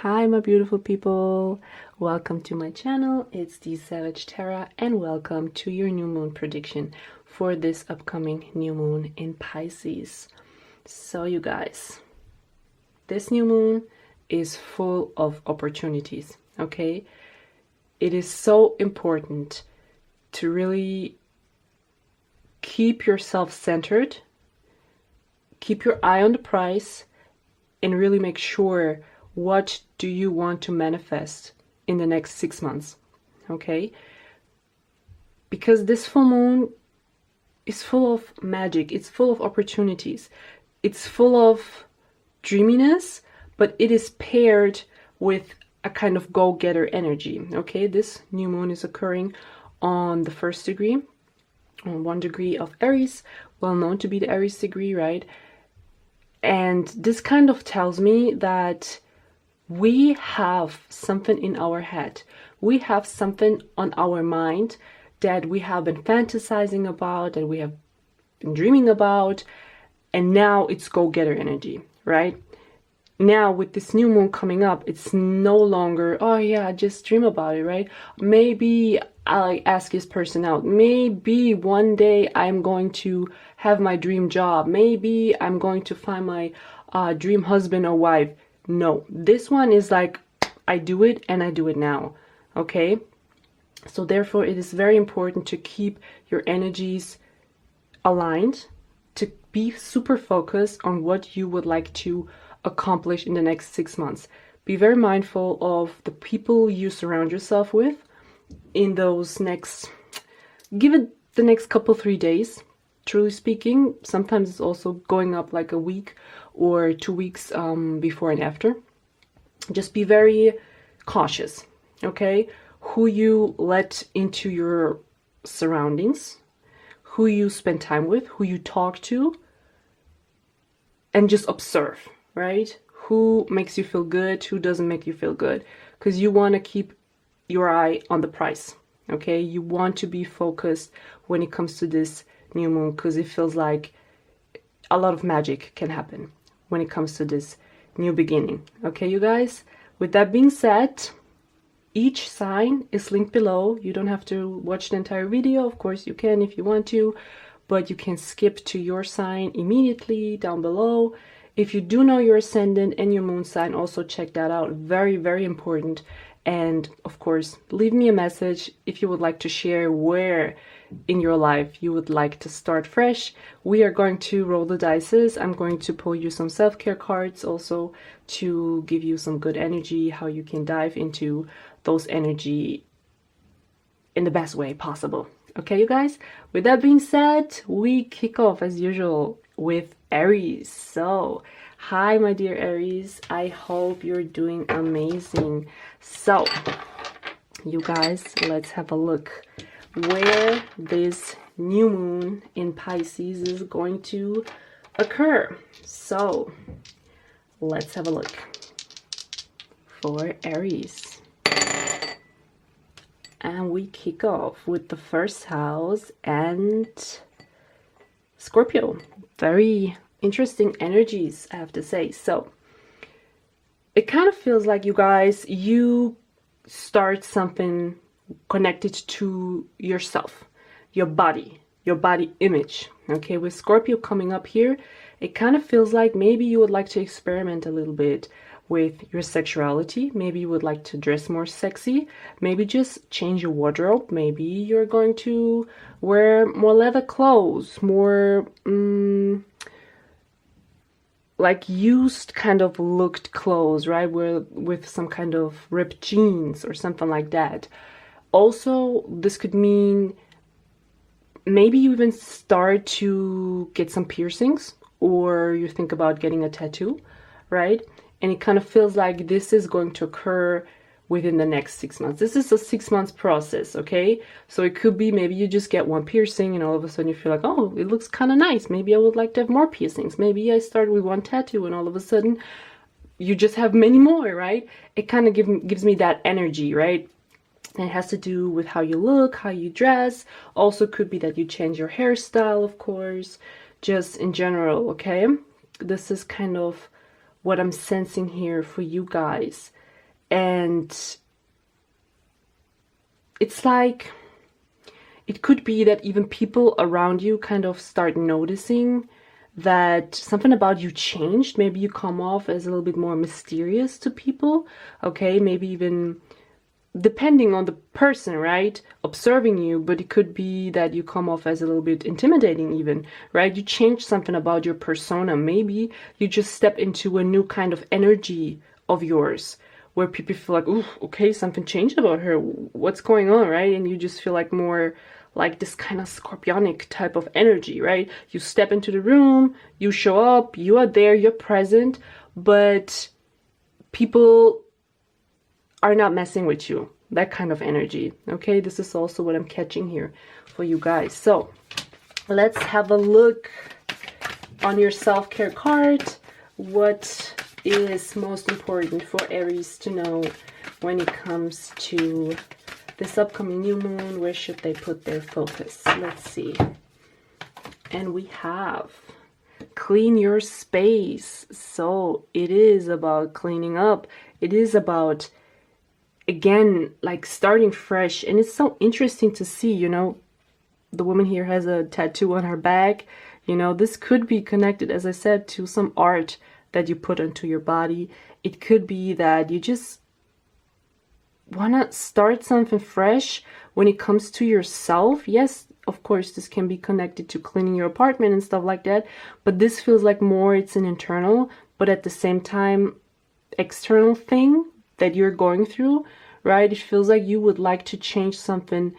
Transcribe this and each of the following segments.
Hi my beautiful people, welcome to my channel. It's the Sagittara and welcome to your new moon prediction for this upcoming new moon in Pisces. So you guys, this new moon is full of opportunities, okay? It is so important to really keep yourself centered, keep your eye on the prize, and really make sure what do you want to manifest in the next 6 months, okay? Because this full moon is full of magic, it's full of opportunities, it's full of dreaminess, but it is paired with a kind of go-getter energy, okay? This new moon is occurring on the 1st degree, on 1 degree of Aries, well known to be the Aries degree, right? And this kind of tells me that we have something in our head, we have something on our mind that we have been fantasizing about, that we have been dreaming about, and now it's go-getter energy, right? Now with this new moon coming up, it's no longer, oh yeah, just dream about it, right? Maybe I ask this person out, maybe one day I'm going to have my dream job, maybe I'm going to find my dream husband or wife. No, this one is like, I do it and I do it now, okay? So therefore it is very important to keep your energies aligned, to be super focused on what you would like to accomplish in the next 6 months. Be very mindful of the people you surround yourself with in those next, give it the next couple 3 days. Truly speaking, sometimes it's also going up like a week or 2 weeks before and after. Just be very cautious, okay? Who you let into your surroundings, who you spend time with, who you talk to, and just observe, right? Who makes you feel good, who doesn't make you feel good, because you want to keep your eye on the prize, okay? You want to be focused when it comes to this new moon, because it feels like a lot of magic can happen when it comes to this new beginning, okay, you guys? With that being said, each sign is linked below. You don't have to watch the entire video. Of course you can if you want to, but you can skip to your sign immediately down below. If you do know your ascendant and your moon sign, also check that out. Very, very important. And of course, leave me a message if you would like to share where in your life you would like to start fresh. We are going to roll the dices. I'm going to pull you some self-care cards also to give you some good energy, how you can dive into those energy in the best way possible. Okay, you guys? With that being said, we kick off as usual with Aries. So, hi my dear Aries, I hope you're doing amazing. So, you guys, let's have a look where this new moon in Pisces is going to occur. So, let's have a look for Aries. And we kick off with the first house and Scorpio. Very interesting energies, I have to say. So it kind of feels like, you guys, you start something connected to yourself, your body image, okay? With Scorpio coming up here, it kind of feels like maybe you would like to experiment a little bit with your sexuality. Maybe you would like to dress more sexy, maybe just change your wardrobe. Maybe you're going to wear more leather clothes, more like used kind of looked clothes, right? With some kind of ripped jeans or something like that. Also, this could mean maybe you even start to get some piercings, or you think about getting a tattoo, right? And it kind of feels like this is going to occur within the next 6 months. This is a 6 months process, okay? So it could be maybe you just get one piercing and all of a sudden you feel like, oh, it looks kind of nice. Maybe I would like to have more piercings. Maybe I start with one tattoo and all of a sudden you just have many more, right? It kind of gives me that energy, right? And it has to do with how you look, how you dress. Also could be that you change your hairstyle, of course, just in general, okay? This is kind of what I'm sensing here for you guys. And it's like, it could be that even people around you kind of start noticing that something about you changed. Maybe you come off as a little bit more mysterious to people, okay? Maybe even depending on the person, right, observing you, but it could be that you come off as a little bit intimidating even, right? You change something about your persona. Maybe you just step into a new kind of energy of yours where people feel like, ooh, okay, something changed about her. What's going on, right? And you just feel like more like this kind of scorpionic type of energy, right? You step into the room, you show up, you are there, you're present, but people are not messing with you. That kind of energy, okay? This is also what I'm catching here for you guys. So let's have a look on your self-care card. What is most important for Aries to know when it comes to this upcoming new moon? Where should they put their focus? Let's see. And we have clean your space. So it is about cleaning up. It is about, again, like starting fresh. And it's so interesting to see, you know, the woman here has a tattoo on her back. You know, this could be connected, as I said, to some art that you put onto your body. It could be that you just want to start something fresh when it comes to yourself. Yes, of course, this can be connected to cleaning your apartment and stuff like that, but this feels like more it's an internal, but at the same time, external thing that you're going through, right? It feels like you would like to change something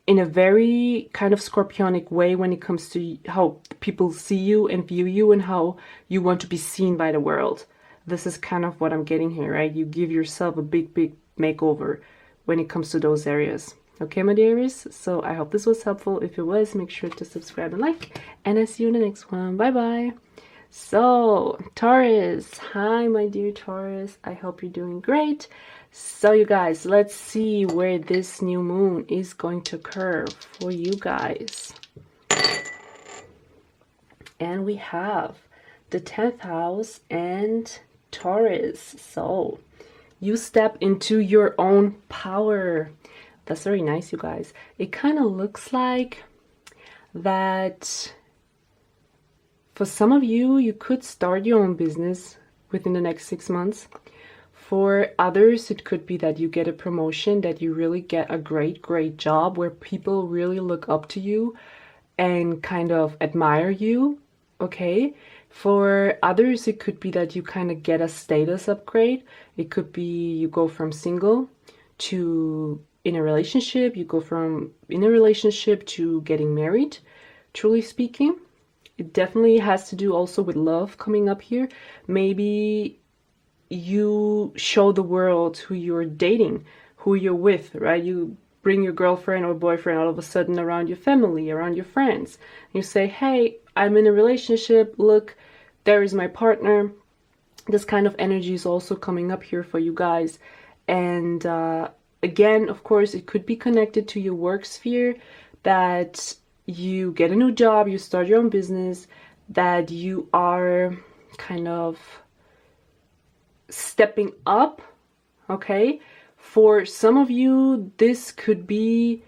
in a very kind of scorpionic way when it comes to how people see you and view you and how you want to be seen by the world. This is kind of what I'm getting here, right? You give yourself a big makeover when it comes to those areas. Okay, my dearies? So I hope this was helpful. If it was, make sure to subscribe and like. And I see you in the next one. Bye-bye. So, Taurus. Hi, my dear Taurus. I hope you're doing great. So, you guys, let's see where this new moon is going to occur for you guys. And we have the 10th house and Taurus. So you step into your own power. That's very nice, you guys. It kind of looks like that for some of you, you could start your own business within the next 6 months. For others, it could be that you get a promotion, that you really get a great job where people really look up to you and kind of admire you, okay? For others, it could be that you kind of get a status upgrade. It could be you go from single to in a relationship. You go from in a relationship to getting married, truly speaking. It definitely has to do also with love coming up here. Maybe you show the world who you're dating, who you're with, right? You bring your girlfriend or boyfriend all of a sudden around your family, around your friends. You say, hey, I'm in a relationship. Look, there is my partner. This kind of energy is also coming up here for you guys. And again, of course, it could be connected to your work sphere, that you get a new job, you start your own business, that you are kind of stepping up, okay? For some of you, this could be,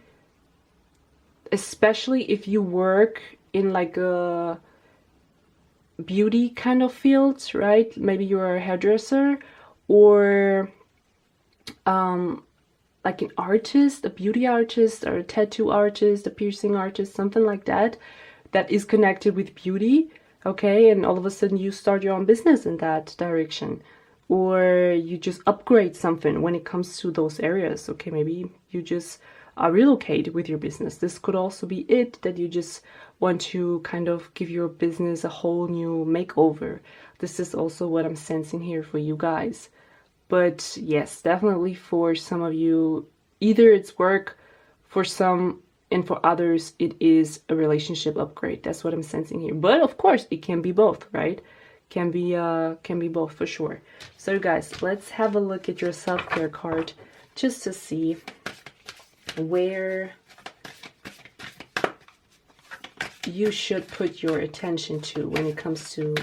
especially if you work in like a beauty kind of fields, right? Maybe you're a hairdresser or like an artist, a beauty artist or a tattoo artist, a piercing artist, something like that, that is connected with beauty, okay? And all of a sudden you start your own business in that direction. Or you just upgrade something when it comes to those areas. Okay, maybe you just relocate with your business. This could also be it, that you just want to kind of give your business a whole new makeover. This is also what I'm sensing here for you guys. But yes, definitely for some of you, either it's work, for some, and for others, it is a relationship upgrade. That's what I'm sensing here. But of course, it can be both, right? Can be both for sure. So guys, let's have a look at your self-care card just to see where you should put your attention to when it comes to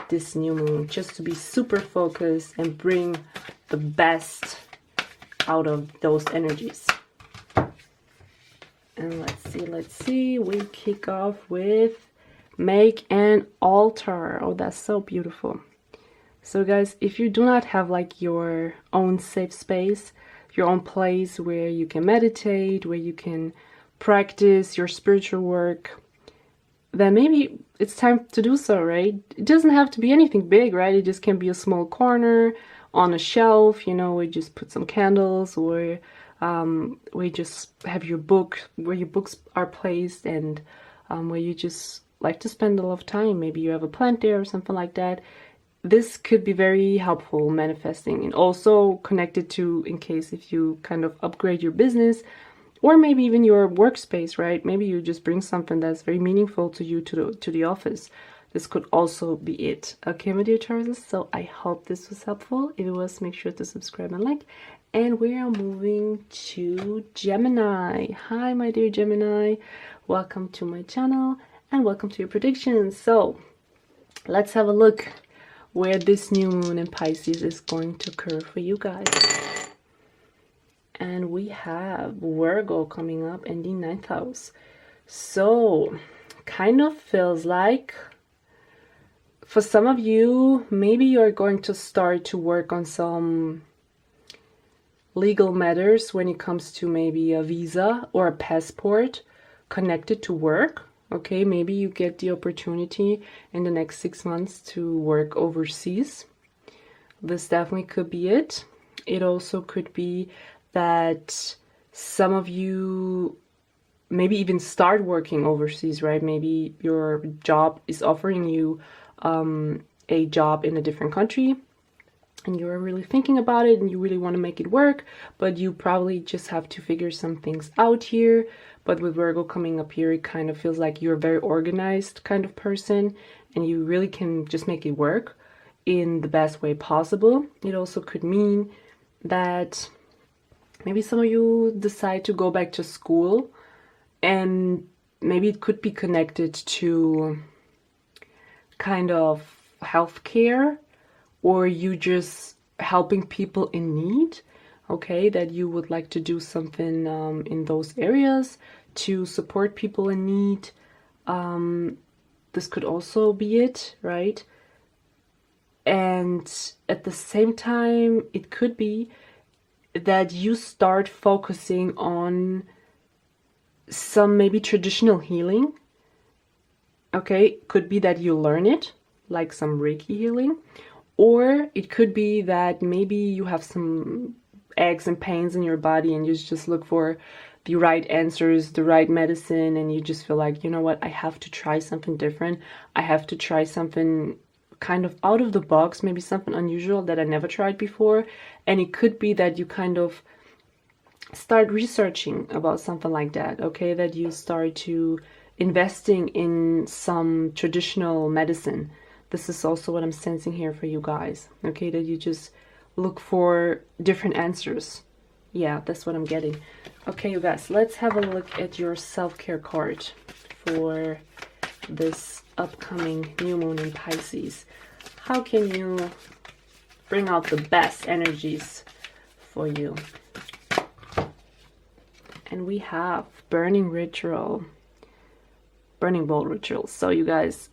this new moon, just to be super focused and bring the best out of those energies. And let's see, we kick off with make an altar. Oh, that's so beautiful. So guys, if you do not have like your own safe space, your own place where you can meditate, where you can practice your spiritual work, then maybe it's time to do so, right? It doesn't have to be anything big, right? It just can be a small corner on a shelf, you know, where you just put some candles, or where you just have your book, where your books are placed, and where you just like to spend a lot of time. Maybe you have a plant there or something like that. This could be very helpful manifesting, and also connected to, in case if you kind of upgrade your business, or maybe even your workspace, right? Maybe you just bring something that's very meaningful to you to the office. This could also be it. Okay, my dear Taurus, so I hope this was helpful. If it was, make sure to subscribe and like. And we are moving to Gemini. Hi, my dear Gemini. Welcome to my channel and welcome to your predictions. So let's have a look where this new moon in Pisces is going to occur for you guys. And we have Virgo coming up in the 9th house. So kind of feels like for some of you, maybe you're going to start to work on some legal matters when it comes to maybe a visa or a passport connected to work. Okay, maybe you get the opportunity in the next 6 months to work overseas. This definitely could be it. It also could be that some of you maybe even start working overseas, right? Maybe your job is offering you a job in a different country, and you're really thinking about it and you really want to make it work, but you probably just have to figure some things out here. But with Virgo coming up here, it kind of feels like you're a very organized kind of person, and you really can just make it work in the best way possible. It also could mean that maybe some of you decide to go back to school, and maybe it could be connected to kind of healthcare, or you just helping people in need. Okay, that you would like to do something in those areas to support people in need. This could also be it, right? And at the same time, it could be that you start focusing on some maybe traditional healing. Okay, could be that you learn it, like some Reiki healing, or it could be that maybe you have some aches and pains in your body and you just look for the right answers, the right medicine, and you just feel like, you know what, I have to try something different. I have to try something kind of out of the box, maybe something unusual that I never tried before. And it could be that you kind of start researching about something like that, okay, that you start to investing in some traditional medicine. This is also what I'm sensing here for you guys, okay, that you just look for different answers. Yeah, that's what I'm getting. Okay, you guys, let's have a look at your self-care card for this upcoming new moon in Pisces. How can you bring out the best energies for you? And we have burning ritual, burning bowl ritual. So you guys,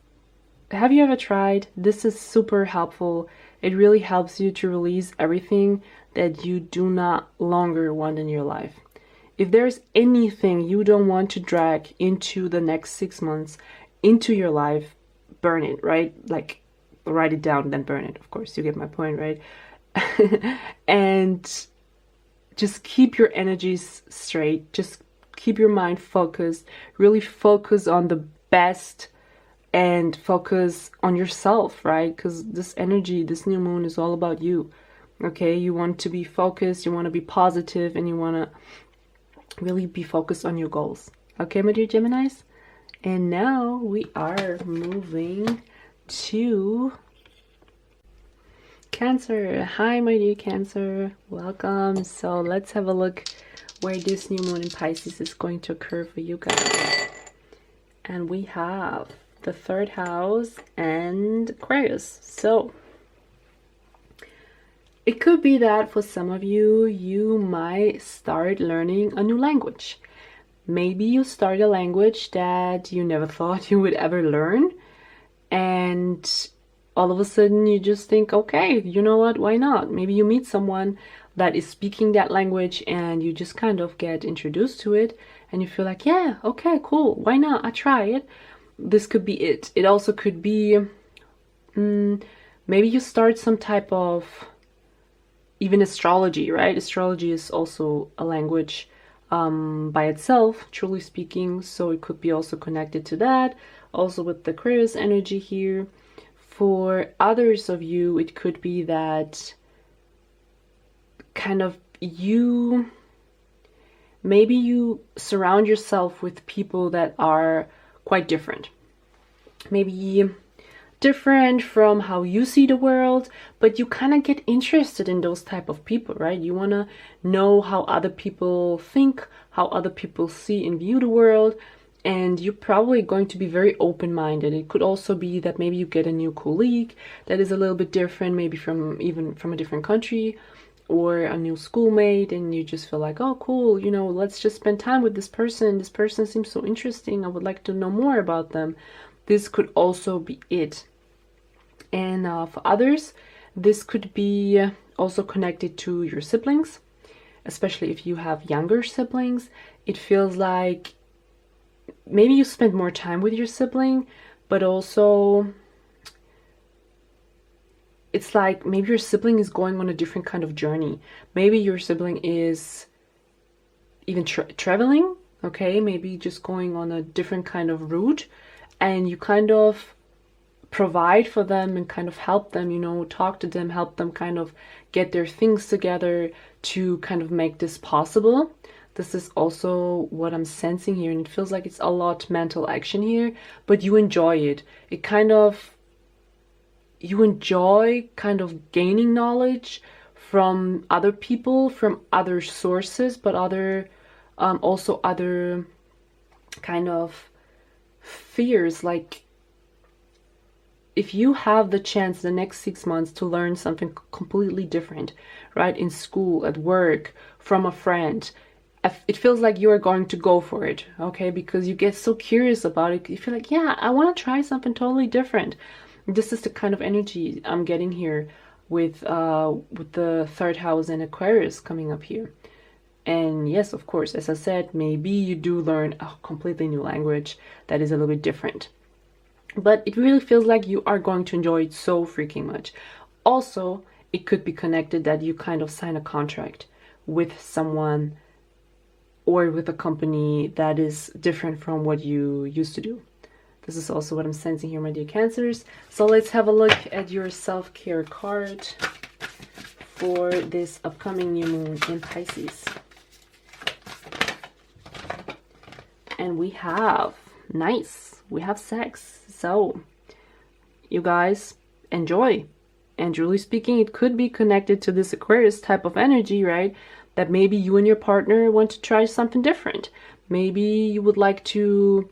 have you ever tried? This is super helpful. It really helps you to release everything that you do not longer want in your life. If there's anything you don't want to drag into the next 6 months into your life, burn it, right? Like write it down, then burn it. Of course, you get my point, right? And just keep your energies straight. Just keep your mind focused. Really focus on the best and focus on yourself, right? Because this energy, this new moon is all about you. Okay, you want to be focused, you want to be positive, and you want to really be focused on your goals. Okay, my dear Geminis? And now we are moving to Cancer. Hi, my dear Cancer. Welcome. So let's have a look where this new moon in Pisces is going to occur for you guys. And we have the 3rd house and Aquarius. So it could be that for some of you, you might start learning a new language. Maybe you start a language that you never thought you would ever learn, and all of a sudden you just think, okay, you know what, why not? Maybe you meet someone that is speaking that language and you just kind of get introduced to it and you feel like, yeah, okay, cool, why not? I try it. This could be it. It also could be maybe you start some type of even astrology, right? Astrology is also a language by itself, truly speaking, so it could be also connected to that, also with the Aquarius energy here. For others of you, it could be that kind of maybe you surround yourself with people that are quite different. Maybe different from how you see the world, but you kind of get interested in those type of people, right? You want to know how other people think, how other people see and view the world, and you're probably going to be very open-minded. It could also be that maybe you get a new colleague that is a little bit different, maybe even from a different country, or a new schoolmate, and you just feel like, oh cool, you know, let's just spend time with this person seems so interesting, I would like to know more about them. This could also be it. And for others, this could be also connected to your siblings, especially if you have younger siblings. It feels like maybe you spend more time with your sibling, but also it's like maybe your sibling is going on a different kind of journey. Maybe your sibling is even traveling, okay? Maybe just going on a different kind of route, and you kind of provide for them and kind of help them, you know, talk to them, help them kind of get their things together to kind of make this possible. This is also what I'm sensing here, and it feels like it's a lot mental action here, but you enjoy it. You enjoy kind of gaining knowledge from other people, from other sources, but also other kind of fears. Like if you have the chance the next 6 months to learn something completely different, right, in school, at work, from a friend, it feels like you are going to go for it, okay, because you get so curious about it. You feel like, yeah, I want to try something totally different. This is the kind of energy I'm getting here with the third house and Aquarius coming up here. And yes, of course, as I said, maybe you do learn a completely new language that is a little bit different. But it really feels like you are going to enjoy it so freaking much. Also, it could be connected that you kind of sign a contract with someone or with a company that is different from what you used to do. This is also what I'm sensing here, my dear Cancers. So let's have a look at your self-care card for this upcoming new moon in Pisces. And we have, nice, we have sex. So you guys enjoy. And truly speaking, it could be connected to this Aquarius type of energy, right? That maybe you and your partner want to try something different. Maybe you would like to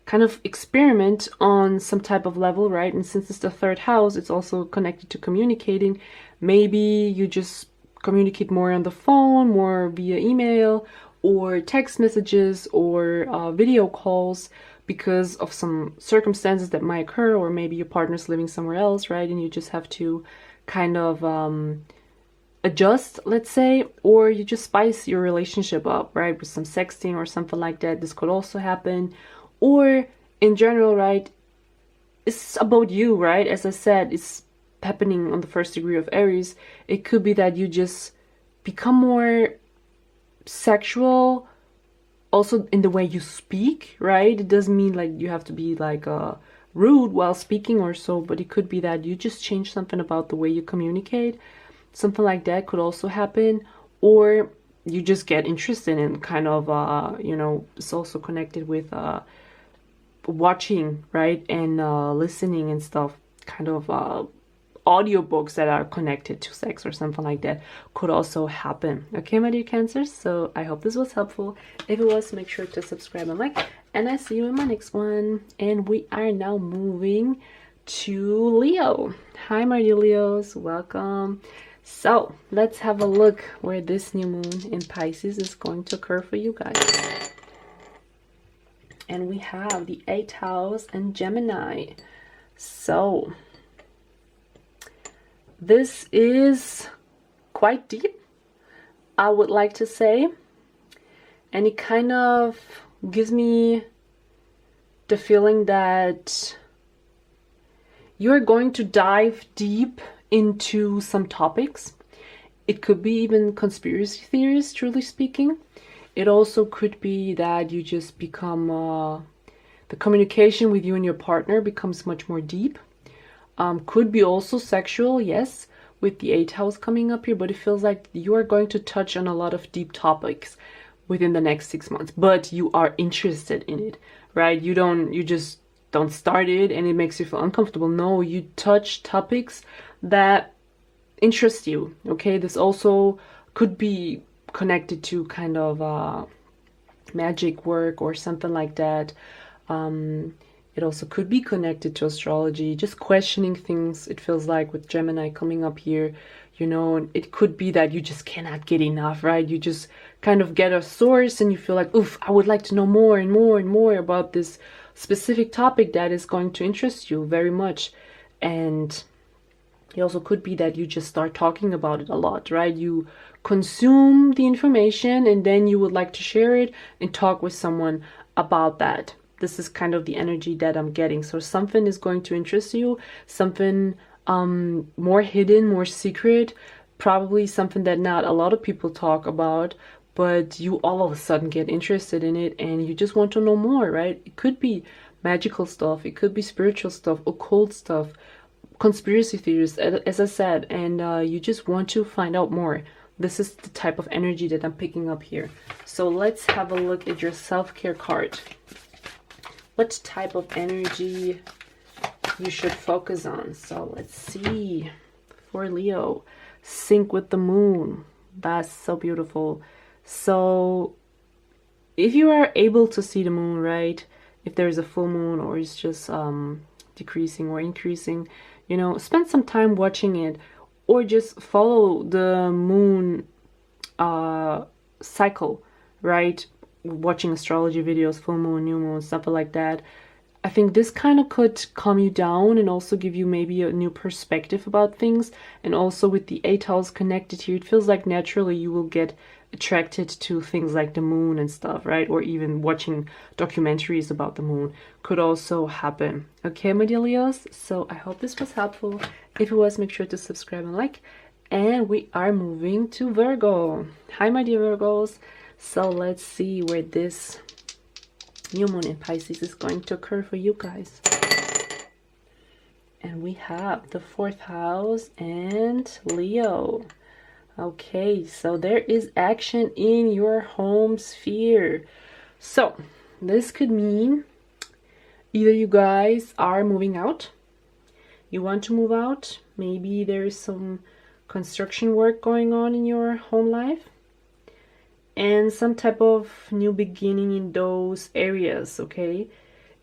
kind of experiment on some type of level, right? And since it's the third house, it's also connected to communicating. Maybe you just communicate more on the phone, more via email, or text messages, or video calls, because of some circumstances that might occur, or maybe your partner's living somewhere else, right? And you just have to kind of adjust, let's say, or you just spice your relationship up, right, with some sexting or something like that. This could also happen. Or in general, right, it's about you, right? As I said, it's happening on the first degree of Aries. It could be that you just become more sexual, also in the way you speak, right? It doesn't mean like you have to be like rude while speaking or so, but it could be that you just change something about the way you communicate. Something like that could also happen. Or you just get interested in kind of, you know, it's also connected with watching, right, and listening and stuff, kind of audiobooks that are connected to sex or something like that could also happen. Okay, my dear Cancers, so I hope this was helpful. If it was, make sure to subscribe and like, and I see you in my next one. And we are now moving to Leo. Hi, my dear Leos, welcome. So let's have a look where this new moon in Pisces is going to occur for you guys. And we have the 8th house and Gemini. So this is quite deep, I would like to say, and it kind of gives me the feeling that you're going to dive deep into some topics. It could be even conspiracy theories, truly speaking. It also could be that you just become the communication with you and your partner becomes much more deep. Could be also sexual, yes, with the 8th house coming up here, but it feels like you are going to touch on a lot of deep topics within the next 6 months, but you are interested in it, right? You just don't start it and it makes you feel uncomfortable. No, you touch topics that interest you, okay? This also could be connected to kind of magic work or something like that. It also could be connected to astrology, just questioning things. It feels like with Gemini coming up here, you know, it could be that you just cannot get enough, right? You just kind of get a source and you feel like, oof, I would like to know more and more and more about this specific topic that is going to interest you very much. And it also could be that you just start talking about it a lot, right? You consume the information and then you would like to share it and talk with someone about that. This is kind of the energy that I'm getting. So something is going to interest you, something more hidden, more secret, probably something that not a lot of people talk about, but you all of a sudden get interested in it and you just want to know more, right? It could be magical stuff, it could be spiritual stuff, occult stuff, conspiracy theories, as I said, and you just want to find out more. This is the type of energy that I'm picking up here. So let's have a look at your self-care card. What type of energy you should focus on? So let's see. For Leo, sync with the moon. That's so beautiful. So if you are able to see the moon, right, if there's a full moon or it's just decreasing or increasing, you know, spend some time watching it, or just follow the moon cycle, right? Watching astrology videos, full moon, new moon, stuff like that. I think this kind of could calm you down and also give you maybe a new perspective about things. And also with the 8th house connected here, it feels like naturally you will get attracted to things like the moon and stuff, right? Or even watching documentaries about the moon could also happen. Okay, my dear Leos, so I hope this was helpful. If it was, make sure to subscribe and like. And we are moving to Virgo. Hi, my dear Virgos. So let's see where this new moon in Pisces is going to occur for you guys. And we have the 4th house and Leo. Okay, so there is action in your home sphere. So this could mean either you guys are moving out, you want to move out, maybe there's some construction work going on in your home life, and some type of new beginning in those areas, okay?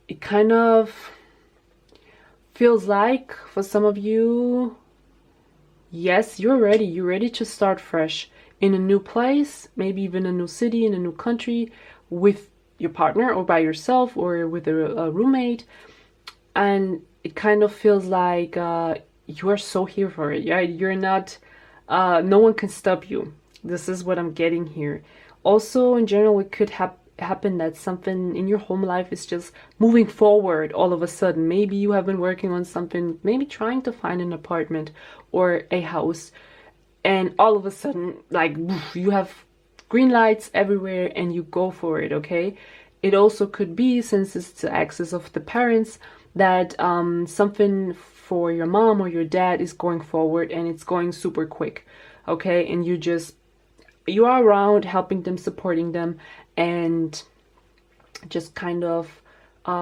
It kind of feels like for some of you, yes, you're ready to start fresh in a new place, maybe even a new city, in a new country, with your partner or by yourself or with a roommate. And it kind of feels like you are so here for it, right? You're not, no one can stop you. This is what I'm getting here. Also, in general, it could happen that something in your home life is just moving forward all of a sudden. Maybe you have been working on something, maybe trying to find an apartment or a house, and all of a sudden, like, you have green lights everywhere and you go for it, okay? It also could be, since it's the axis of the parents, that something for your mom or your dad is going forward and it's going super quick, okay? And you are around helping them, supporting them, and just kind of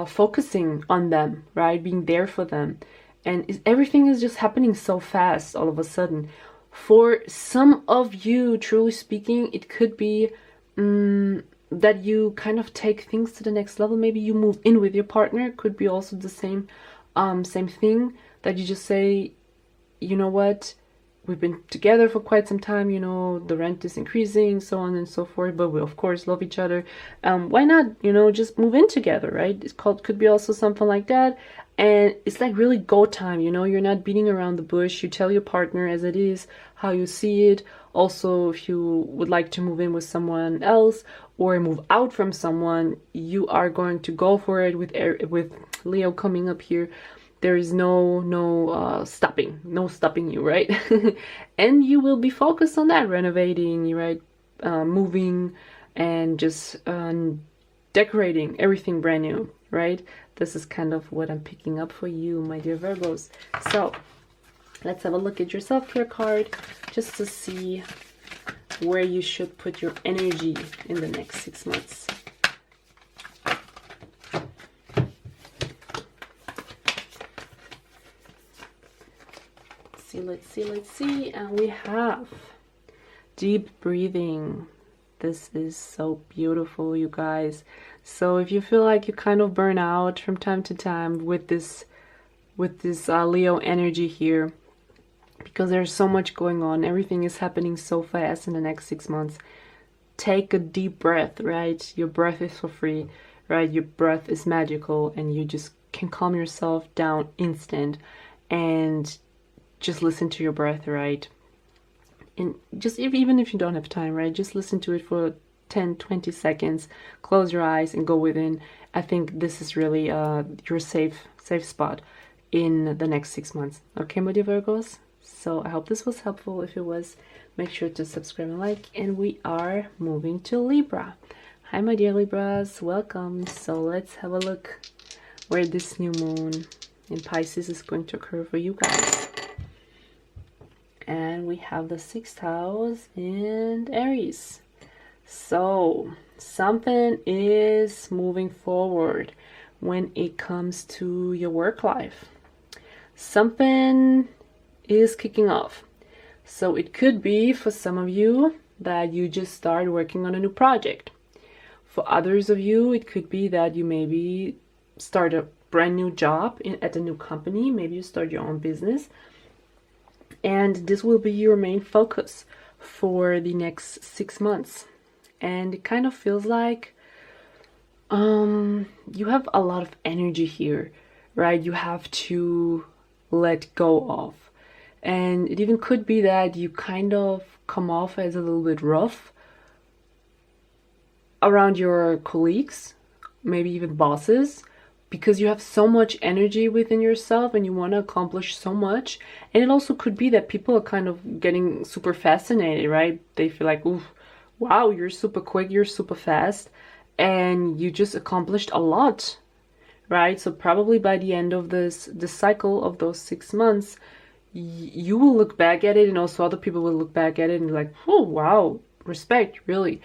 focusing on them, right? Being there for them. And everything is just happening so fast all of a sudden. For some of you, truly speaking, it could be that you kind of take things to the next level. Maybe you move in with your partner. It could be also the same Same thing, that you just say, you know what, we've been together for quite some time, you know, the rent is increasing, so on and so forth, but we of course love each other. Why not, you know, just move in together, right? It's called, could be also something like that. And it's like really go time, you know, you're not beating around the bush. You tell your partner as it is, how you see it. Also, if you would like to move in with someone else or move out from someone, you are going to go for it. With Leo coming up here, there is no stopping you, right? And you will be focused on that, renovating, right? Moving and just decorating everything brand new, right? This is kind of what I'm picking up for you, my dear Virgos. So let's have a look at your self-care card just to see where you should put your energy in the next 6 months. Let's see. And we have deep breathing. This is so beautiful, you guys. So if you feel like you kind of burn out from time to time with this Leo energy here, because there's so much going on, everything is happening so fast in the next 6 months, take a deep breath, right? Your breath is for free, right? Your breath is magical, and you just can calm yourself down instant and just listen to your breath, right? And just even if you don't have time, right, just listen to it for 10-20 seconds, close your eyes and go within. I think this is really your safe spot in the next 6 months. Okay, my dear Virgos, so I hope this was helpful. If it was, make sure to subscribe and like. And we are moving to Libra. Hi, my dear Libras, welcome. So let's have a look where this new moon in Pisces is going to occur for you guys. And we have the 6th house in Aries. So something is moving forward when it comes to your work life. Something is kicking off. So it could be for some of you that you just start working on a new project. For others of you, it could be that you maybe start a brand new job at a new company. Maybe you start your own business. And this will be your main focus for the next 6 months. And it kind of feels like you have a lot of energy here, right? You have to let go of. And it even could be that you kind of come off as a little bit rough around your colleagues, maybe even bosses, because you have so much energy within yourself and you want to accomplish so much. And it also could be that people are kind of getting super fascinated, right? They feel like, ooh, wow, you're super quick, you're super fast, and you just accomplished a lot, right? So probably by the end of this cycle of those 6 months, you will look back at it, and also other people will look back at it and be like, oh, wow, respect, really.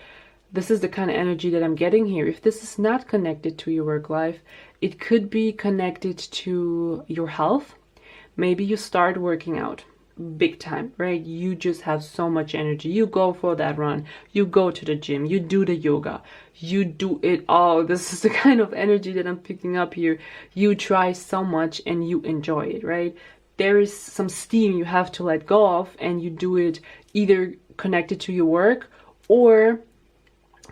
This is the kind of energy that I'm getting here. If this is not connected to your work life, it could be connected to your health. Maybe you start working out big time, right? You just have so much energy. You go for that run. You go to the gym. You do the yoga. You do it all. This is the kind of energy that I'm picking up here. You try so much and you enjoy it, right? There is some steam you have to let go of, and you do it either connected to your work or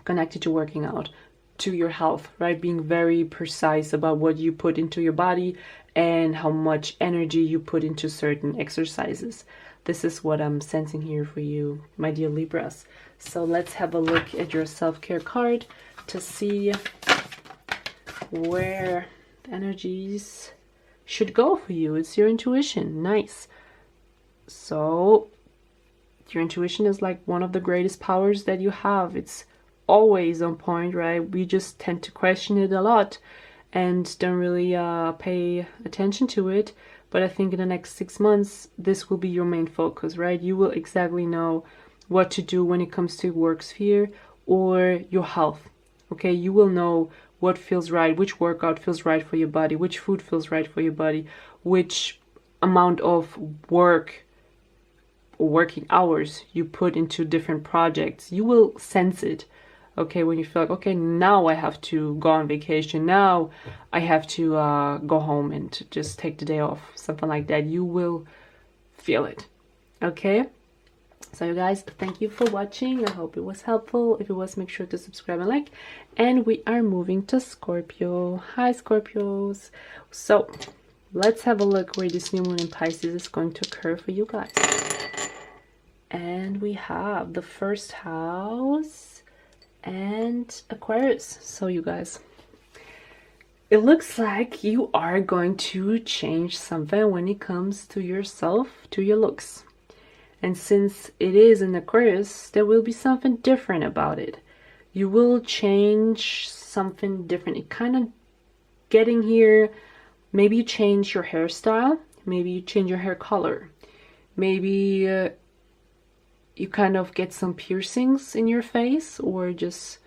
connected to working out, to your health, right? Being very precise about what you put into your body and how much energy you put into certain exercises. This is what I'm sensing here for you, my dear Libras. So let's have a look at your self-care card to see where the energies should go for you. It's your intuition. Nice. So your intuition is like one of the greatest powers that you have. It's always on point, right? We just tend to question it a lot and don't really pay attention to it. But I think in the next 6 months, this will be your main focus, right? You will exactly know what to do when it comes to work sphere or your health. Okay, you will know what feels right, which workout feels right for your body, which food feels right for your body, which amount of work or working hours you put into different projects. You will sense it. Okay, when you feel like, okay, now I have to go on vacation, now I have to go home and to just take the day off, something like that, you will feel it. Okay, so you guys, thank you for watching. I hope it was helpful. If it was, make sure to subscribe and like. And we are moving to Scorpio. Hi Scorpios. So let's have a look where this new moon in Pisces is going to occur for you guys. And we have the first house and Aquarius. So you guys, it looks like you are going to change something when it comes to yourself, to your looks. And since it is in Aquarius, there will be something different about it. You will change something different. It kind of getting here. Maybe you change your hairstyle. Maybe you change your hair color. Maybe you kind of get some piercings in your face, or just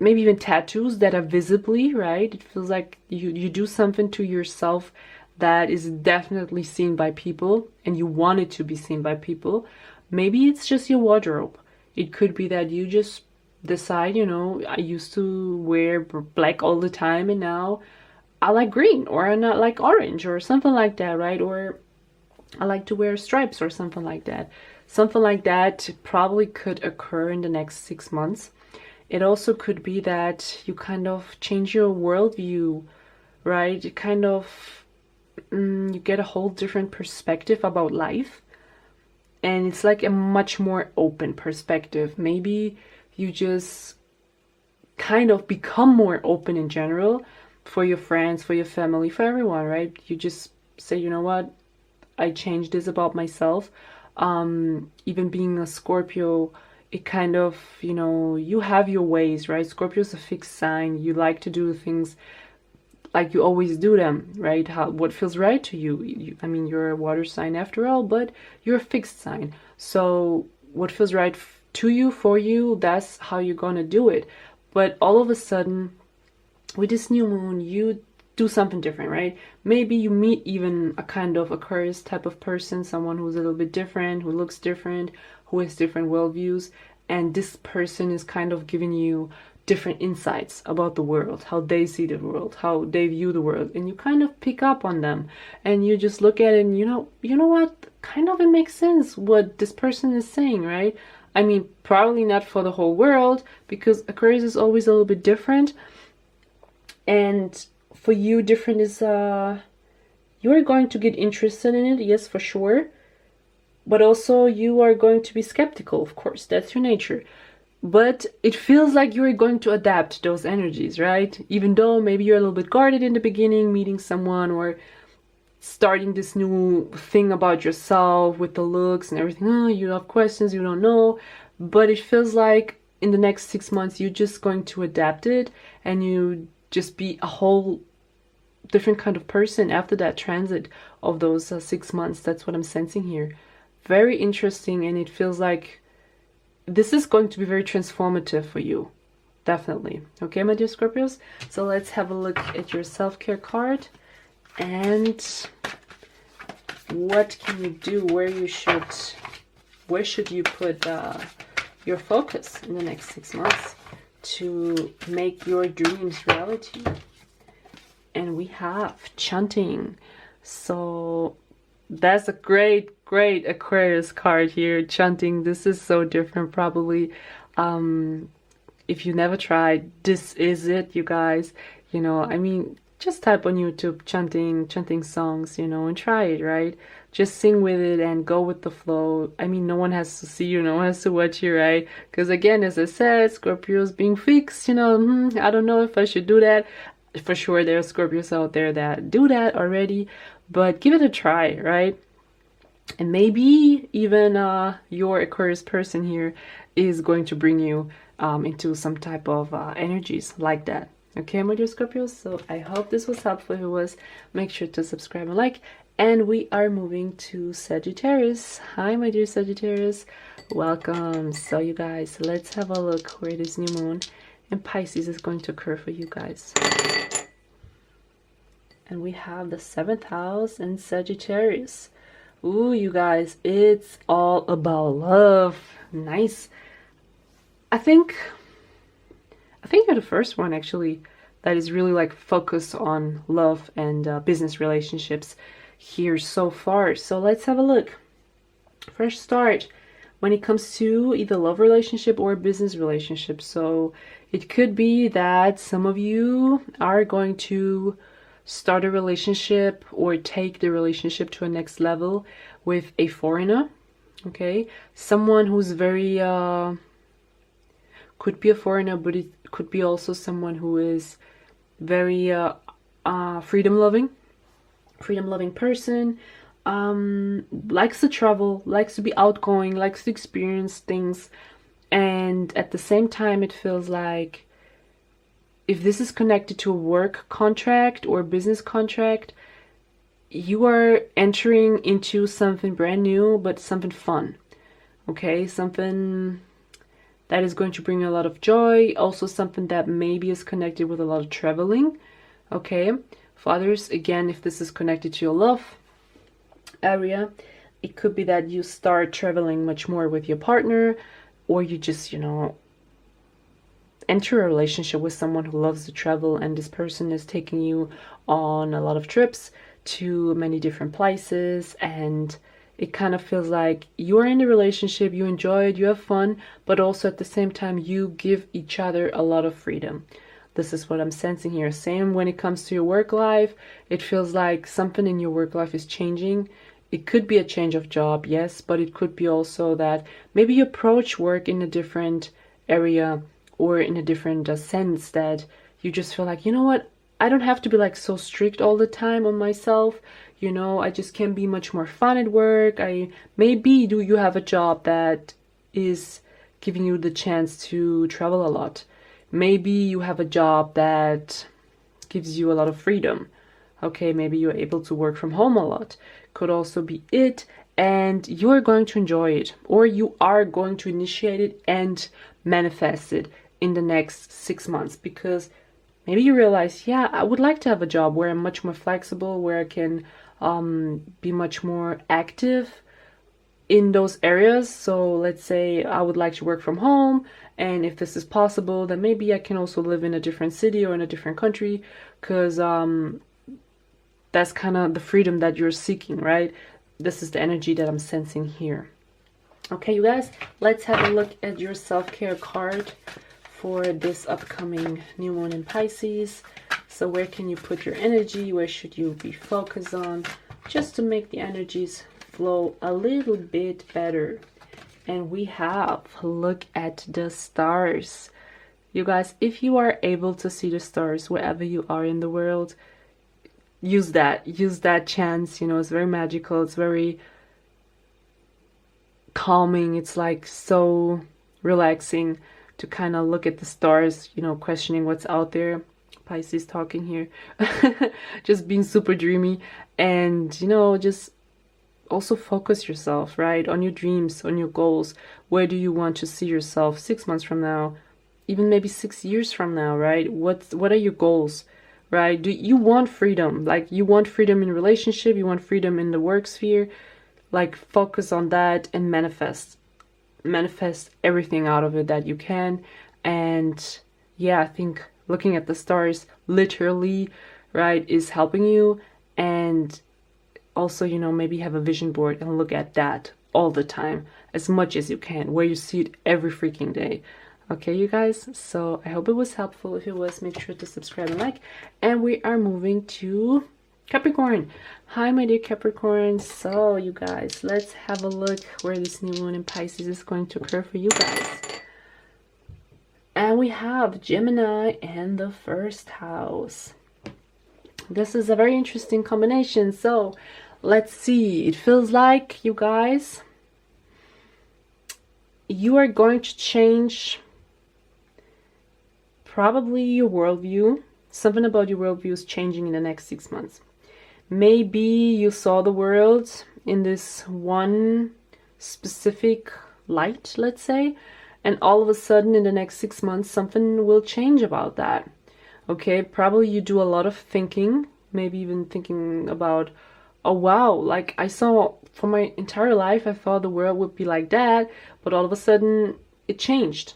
maybe even tattoos that are visibly, right? It feels like you do something to yourself that is definitely seen by people, and you want it to be seen by people. Maybe it's just your wardrobe. It could be that you just decide, you know, I used to wear black all the time and now I like green, or I not like orange, or something like that, right? Or I like to wear stripes or something like that. Something like that probably could occur in the next 6 months. It also could be that you kind of change your worldview, right? You kind of, you get a whole different perspective about life. And it's like a much more open perspective. Maybe you just kind of become more open in general for your friends, for your family, for everyone, right? You just say, you know what? I changed this about myself. Even being a Scorpio, it kind of, you know, you have your ways, right? Scorpio is a fixed sign. You like to do things like you always do them, right? What feels right to you. I mean, you're a water sign after all, but you're a fixed sign. So what feels right to you, for you, that's how you're gonna do it. But all of a sudden, with this new moon, you do something different, right? Maybe you meet even a kind of Aquarius type of person, someone who's a little bit different, who looks different, who has different worldviews, and this person is kind of giving you different insights about the world, how they see the world, how they view the world, and you kind of pick up on them, and you just look at it and you know what, kind of it makes sense what this person is saying, right? I mean, probably not for the whole world, because Aquarius is always a little bit different, and for you, different is you're going to get interested in it, yes, for sure, but also you are going to be skeptical, of course, that's your nature. But it feels like you're going to adapt those energies, right? Even though maybe you're a little bit guarded in the beginning, meeting someone or starting this new thing about yourself with the looks and everything. Oh, you have questions, you don't know. But it feels like in the next 6 months, you're just going to adapt it and you just be a whole different kind of person after that transit of those 6 months. That's what I'm sensing here. Very interesting, and it feels like this is going to be very transformative for you. Definitely. Okay, my dear Scorpios? So let's have a look at your self-care card. And what can you do? Where should you put your focus in the next 6 months to make your dreams reality? And we have chanting. So that's a great Aquarius card here, chanting. This is so different, probably. If you never tried, this is it, you guys. You know, I mean, just type on YouTube chanting songs, you know, and try it, right? Just sing with it and go with the flow. I mean, no one has to see you, no one has to watch you, right? Because again, as I said, Scorpios being fixed, you know, I don't know if I should do that. For sure, there are Scorpios out there that do that already, but give it a try, right? And maybe even your Aquarius person here is going to bring you into some type of energies like that. Okay, my dear Scorpios, so I hope this was helpful. If it was, make sure to subscribe and like. And we are moving to Sagittarius. Hi, my dear Sagittarius. Welcome. So you guys, let's have a look where this new moon in Pisces is going to occur for you guys. And we have the 7th house in Sagittarius. Ooh, you guys, it's all about love. Nice. I think you're the first one actually that is really like focused on love and business relationships here so far. So let's have a look. Fresh start when it comes to either love relationship or business relationship. So it could be that some of you are going to start a relationship or take the relationship to a next level with a foreigner. Okay, someone who's very could be a foreigner, but it could be also someone who is very freedom loving person, likes to travel, likes to be outgoing, likes to experience things. And at the same time, it feels like if this is connected to a work contract or business contract, you are entering into something brand new, but something fun. Okay, something that is going to bring you a lot of joy. Also something that maybe is connected with a lot of traveling. Okay, fathers, again, if this is connected to your love area, it could be that you start traveling much more with your partner, or you just, you know, enter a relationship with someone who loves to travel, and this person is taking you on a lot of trips to many different places, and it kind of feels like you're in a relationship, you enjoy it, you have fun, but also at the same time you give each other a lot of freedom. This is what I'm sensing here. Same when it comes to your work life. It feels like something in your work life is changing. It could be a change of job, yes, but it could be also that maybe you approach work in a different area or in a different sense, that you just feel like, you know what, I don't have to be like so strict all the time on myself. You know, I just can be much more fun at work. Maybe do you have a job that is giving you the chance to travel a lot. Maybe you have a job that gives you a lot of freedom. Okay, maybe you're able to work from home a lot. Could also be it, and you're going to enjoy it, or you are going to initiate it and manifest it in the next 6 months, because maybe you realize, yeah, I would like to have a job where I'm much more flexible, where I can be much more active in those areas. So let's say I would like to work from home, and if this is possible, then maybe I can also live in a different city or in a different country, because that's kind of the freedom that you're seeking, right? This is the energy that I'm sensing here. Okay, you guys, let's have a look at your self-care card for this upcoming new moon in Pisces. So where can you put your energy? Where should you be focused on? Just to make the energies flow a little bit better. And we have, look at the stars. You guys, if you are able to see the stars wherever you are in the world, use that chance. You know, it's very magical. It's very calming. It's like so relaxing to kind of look at the stars, you know, questioning what's out there. Pisces talking here. Just being super dreamy, and, you know, just also focus yourself, right, on your dreams, on your goals. Where do you want to see yourself 6 months from now, even maybe 6 years from now, right? What are your goals, right? Do you want freedom? Like, you want freedom in relationship, you want freedom in the work sphere. Like, focus on that and manifest everything out of it that you can. And yeah, I think looking at the stars literally, right, is helping you. And also, you know, maybe have a vision board and look at that all the time, as much as you can, where you see it every freaking day. Okay, you guys, so I hope it was helpful. If it was, make sure to subscribe and like. And we are moving to Capricorn. Hi, my dear Capricorn. So, you guys, let's have a look where this new moon in Pisces is going to occur for you guys. And we have Gemini and the first house. This is a very interesting combination. So, let's see. It feels like, you guys, you are going to change probably your worldview. Something about your worldview is changing in the next 6 months. Maybe you saw the world in this one specific light, let's say, and all of a sudden in the next 6 months something will change about that. Okay, probably you do a lot of thinking, maybe even thinking about, oh wow, like I saw for my entire life I thought the world would be like that, but all of a sudden it changed.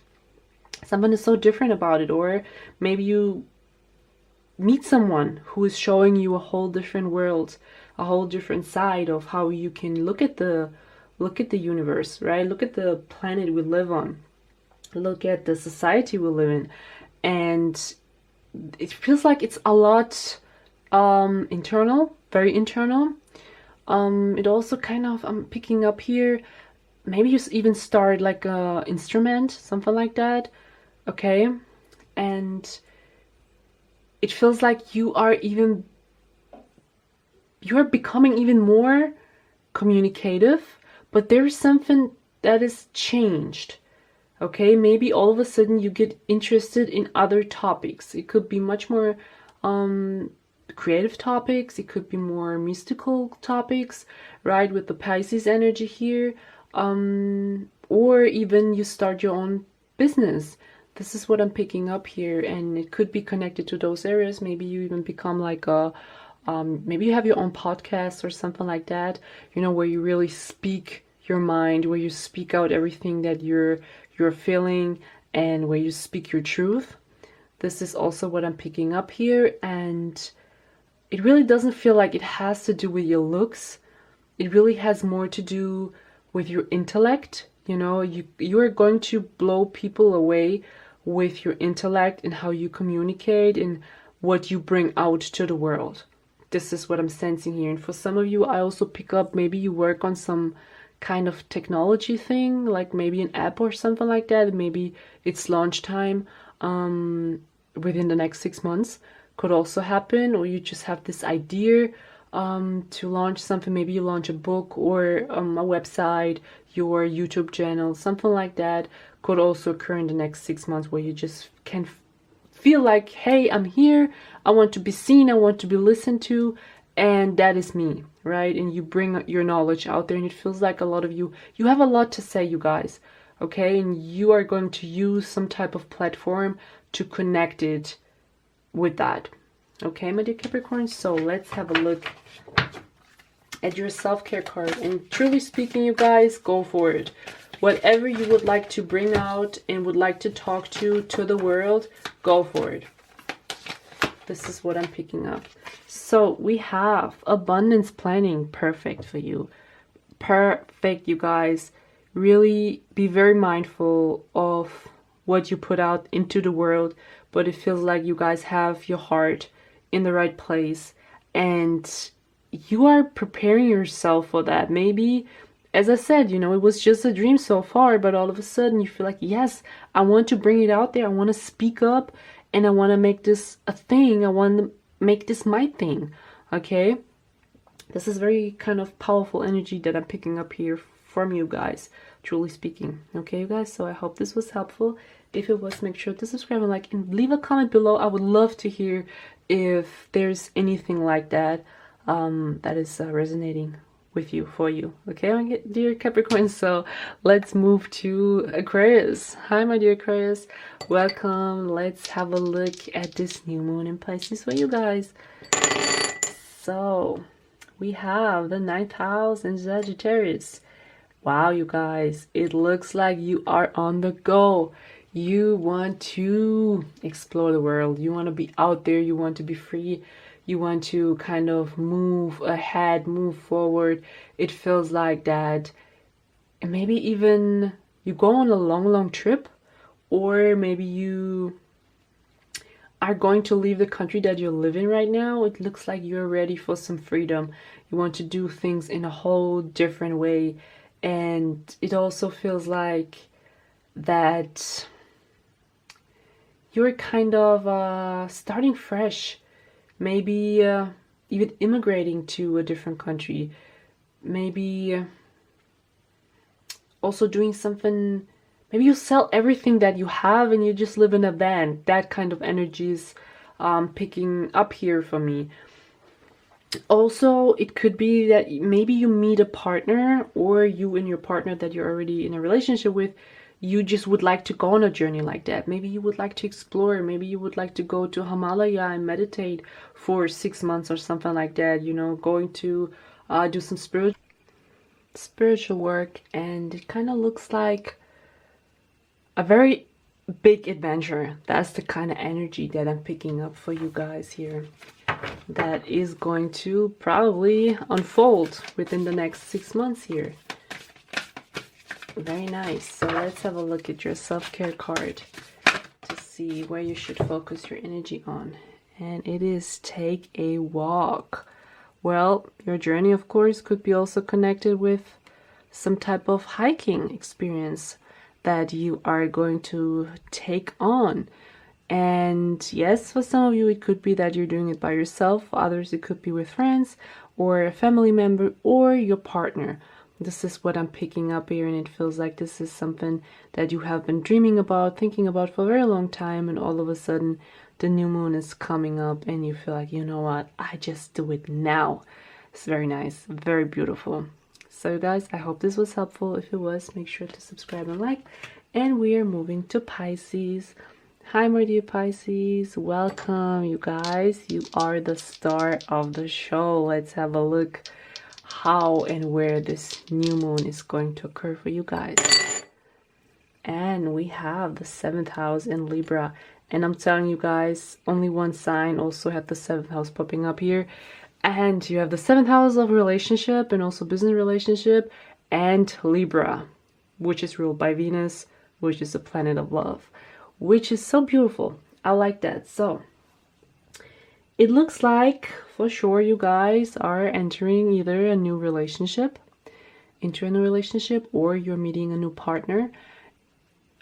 Something is so different about it. Or maybe you meet someone who is showing you a whole different world, a whole different side of how you can look at the universe, right? Look at the planet we live on, look at the society we live in. And it feels like it's a lot internal, very internal. It also kind of, I'm picking up here, maybe you even start like a instrument, something like that. Okay. And it feels like you are becoming even more communicative, but there's something that is changed. Okay, maybe all of a sudden you get interested in other topics. It could be much more creative topics, it could be more mystical topics, right, with the Pisces energy here. Or even you start your own business. This is what I'm picking up here, and it could be connected to those areas. Maybe you even become like a maybe you have your own podcast or something like that, you know, where you really speak your mind, where you speak out everything that you're feeling, and where you speak your truth. This is also what I'm picking up here, and it really doesn't feel like it has to do with your looks. It really has more to do with your intellect. You know, you are going to blow people away with your intellect and how you communicate and what you bring out to the world. This is what I'm sensing here. And for some of you, I also pick up, maybe you work on some kind of technology thing, like maybe an app or something like that. Maybe it's launch time within the next 6 months. Could also happen. Or you just have this idea to launch something. Maybe you launch a book or a website, your YouTube channel, something like that. Could also occur in the next 6 months, where you just can feel like, hey, I'm here, I want to be seen, I want to be listened to, and that is me, right? And you bring your knowledge out there, and it feels like a lot of you have a lot to say, you guys, okay? And you are going to use some type of platform to connect it with that, okay, my dear Capricorn? So let's have a look at your self-care card. And truly speaking, you guys, go for it. Whatever you would like to bring out and would like to talk to the world, go for it. This is what I'm picking up. So we have abundance planning. Perfect for you. Perfect, you guys. Really be very mindful of what you put out into the world. But it feels like you guys have your heart in the right place. And you are preparing yourself for that. Maybe, as I said, you know, it was just a dream so far, but all of a sudden you feel like, yes, I want to bring it out there. I want to speak up, and I want to make this a thing. I want to make this my thing, okay? This is very kind of powerful energy that I'm picking up here from you guys, truly speaking, okay, you guys? So I hope this was helpful. If it was, make sure to subscribe and like, and leave a comment below. I would love to hear if there's anything like that that is resonating with you, for you, okay, my dear Capricorn? So let's move to Aquarius. Hi, my dear Aquarius, welcome. Let's have a look at this new moon in Pisces for you guys. So we have the 9th house in Sagittarius. Wow, you guys, it looks like you are on the go. You want to explore the world, you want to be out there, you want to be free, you want to kind of move ahead, move forward. It feels like that. And maybe even you go on a long trip, or maybe you are going to leave the country that you're living right now. It looks like you're ready for some freedom. You want to do things in a whole different way. And it also feels like that you're kind of starting fresh. Maybe even immigrating to a different country. Maybe also doing something. Maybe you sell everything that you have and you just live in a van. That kind of energy is picking up here for me. Also, it could be that maybe you meet a partner, or you and your partner that you're already in a relationship with, you just would like to go on a journey like that. Maybe you would like to explore. Maybe you would like to go to Himalaya and meditate for 6 months or something like that. You know, going to do some spiritual work. And it kind of looks like a very big adventure. That's the kind of energy that I'm picking up for you guys here. That is going to probably unfold within the next 6 months here. Very nice. So let's have a look at your self-care card to see where you should focus your energy on. And it is take a walk. Well, your journey, of course, could be also connected with some type of hiking experience that you are going to take on. And yes, for some of you, it could be that you're doing it by yourself. For others, it could be with friends or a family member or your partner. This is what I'm picking up here, and it feels like this is something that you have been dreaming about, thinking about for a very long time, and all of a sudden the new moon is coming up and you feel like, you know what, I just do it now. It's very nice, very beautiful. So guys, I hope this was helpful. If it was, make sure to subscribe and like. And we are moving to Pisces. Hi, my dear Pisces. Welcome, you guys. You are the star of the show. Let's have a look how and where this new moon is going to occur for you guys. And we have the 7th house in Libra. And I'm telling you guys, only one sign also had the 7th house popping up here. And you have the 7th house of relationship and also business relationship, and Libra, which is ruled by Venus, which is the planet of love, which is so beautiful. I like that. So it looks like for sure you guys are entering either a new relationship, or you're meeting a new partner.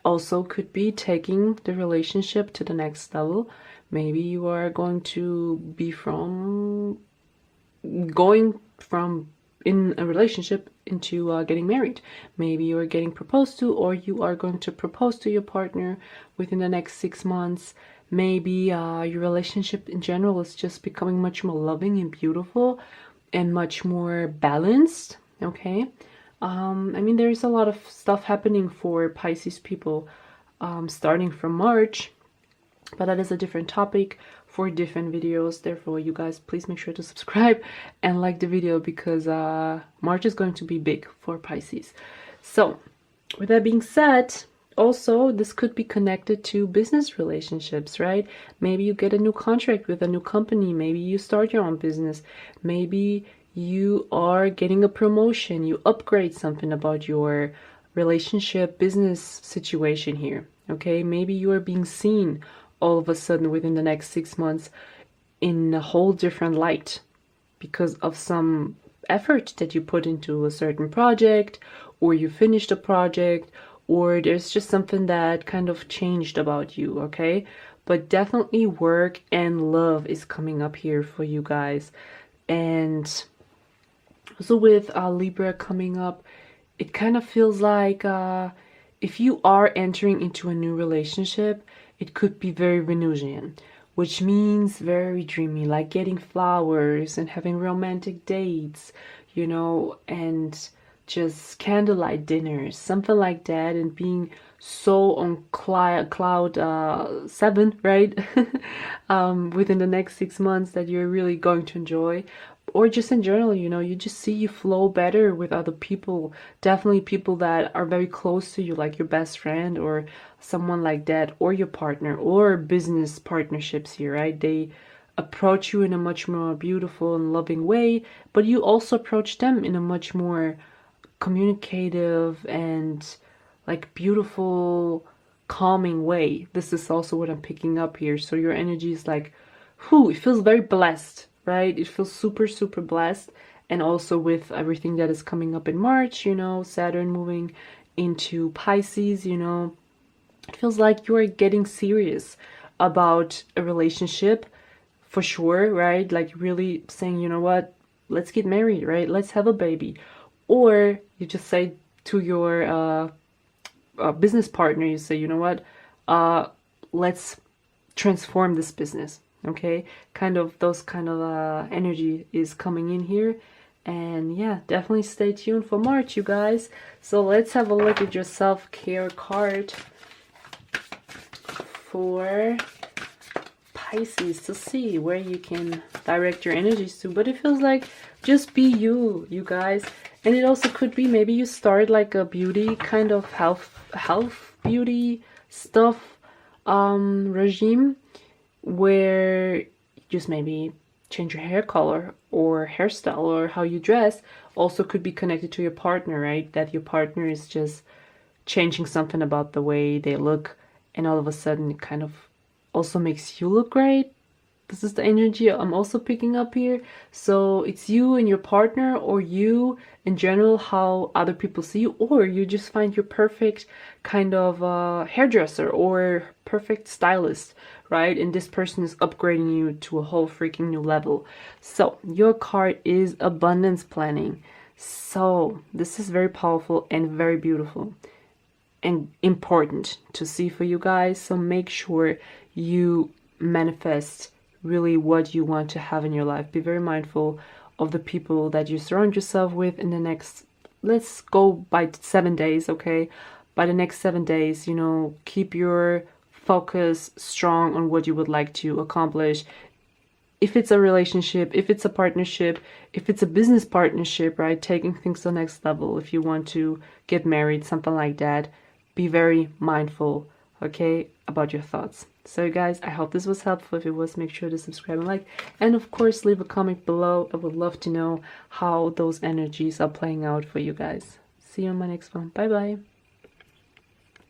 Also could be taking the relationship to the next level. Maybe you are going to be going from in a relationship into getting married. Maybe you are getting proposed to, or you are going to propose to your partner within the next 6 months. Maybe your relationship in general is just becoming much more loving and beautiful and much more balanced. Okay. I mean, there's a lot of stuff happening for Pisces people starting from March, but that is a different topic for different videos. Therefore, you guys, please make sure to subscribe and like the video, because March is going to be big for Pisces. So with that being said, also this could be connected to business relationships, right? Maybe you get a new contract with a new company. Maybe you start your own business. Maybe you are getting a promotion. You upgrade something about your relationship, business situation here. Okay, maybe you are being seen all of a sudden within the next 6 months in a whole different light because of some effort that you put into a certain project, or you finished a project, or there's just something that kind of changed about you. Okay, but definitely work and love is coming up here for you guys. And so with Libra coming up, it kind of feels like if you are entering into a new relationship, it could be very Venusian, which means very dreamy, like getting flowers and having romantic dates, you know, and just candlelight dinners, something like that, and being so on cloud 7, right? Within the next 6 months, that you're really going to enjoy. Or just in general, you know, you just see you flow better with other people. Definitely people that are very close to you, like your best friend or someone like that, or your partner, or business partnerships here, right? They approach you in a much more beautiful and loving way, but you also approach them in a much more communicative and like beautiful, calming way. This is also what I'm picking up here. So your energy is like, whew, it feels very blessed, right? It feels super, super blessed. And also with everything that is coming up in March, you know, Saturn moving into Pisces, you know, it feels like you are getting serious about a relationship for sure, right? Like really saying, you know what, let's get married, right? Let's have a baby. Or you just say to your business partner, you say, you know what, let's transform this business. Okay, kind of those kind of energy is coming in here. And yeah, definitely stay tuned for March, you guys. So let's have a look at your self-care card for Pisces to see where you can direct your energies to. But it feels like just be you, you guys. And it also could be maybe you start like a beauty kind of health beauty stuff regime where you just maybe change your hair color or hairstyle or how you dress. Also could be connected to your partner, right? That your partner is just changing something about the way they look, and all of a sudden it kind of also makes you look great. This is the energy I'm also picking up here. So it's you and your partner, or you in general, how other people see you, or you just find your perfect kind of hairdresser or perfect stylist, right? And this person is upgrading you to a whole freaking new level. So your card is abundance planning. So this is very powerful and very beautiful and important to see for you guys. So make sure you manifest really what you want to have in your life. Be very mindful of the people that you surround yourself with in the next, let's go by 7 days, okay? By the next 7 days, you know, keep your focus strong on what you would like to accomplish. If it's a relationship, if it's a partnership, if it's a business partnership, right? Taking things to the next level. If you want to get married, something like that, be very mindful, okay, about your thoughts. So guys, I hope this was helpful. If it was, make sure to subscribe and like, and of course leave a comment below. I would love to know how those energies are playing out for you guys. See you on my next one. Bye bye.